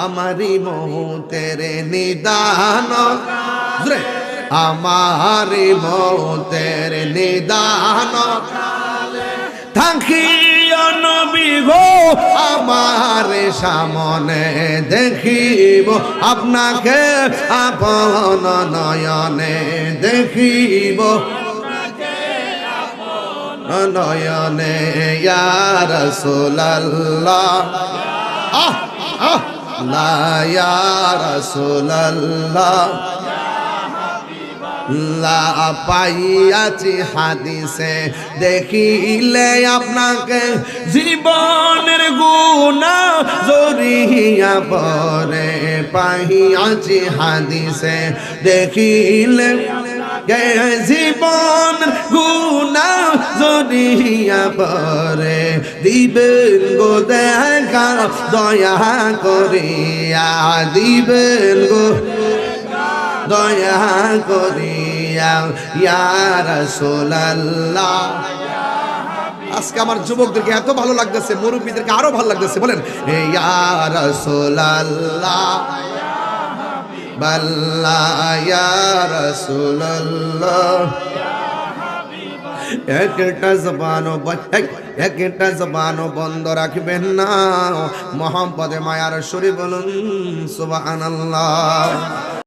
আমারি মৌতের নিদান আমারি মৌতের নিদান থাকিও নবী গো আমার সামনে দেখিব আপনাকে আপন নয়নে দেখিব নয়নে ইয়া রাসূলুল্লাহ লা ইয়া রাসূলুল্লাহ লা পাইয়াছি হাদিসে দেখিলে আপনাকে জীবনের গুনাহ জড়িয়া পড়ে পাইয়াছি হাদিসে দেখিলে জীবন গুনাহ জড়িয়া পড়ে দিবেন গো দেখা দয়া করিয়া দিবেন গো দয়া করিয়া ইয়া রাসূলুল্লাহ। আজকে আমার যুবকদেরকে এত ভালো লাগতেছে, মুরব্বীদেরকে আরো ভালো লাগতেছে, বলেন ইয়া রাসূলুল্লাহ বাল্লা ইয়া রাসূলুল্লাহ। একটা জবানও বন্ধ রাখবেন না, মোহাম্মদে মায়ার শরীফ বলুন সুবহানাল্লাহ।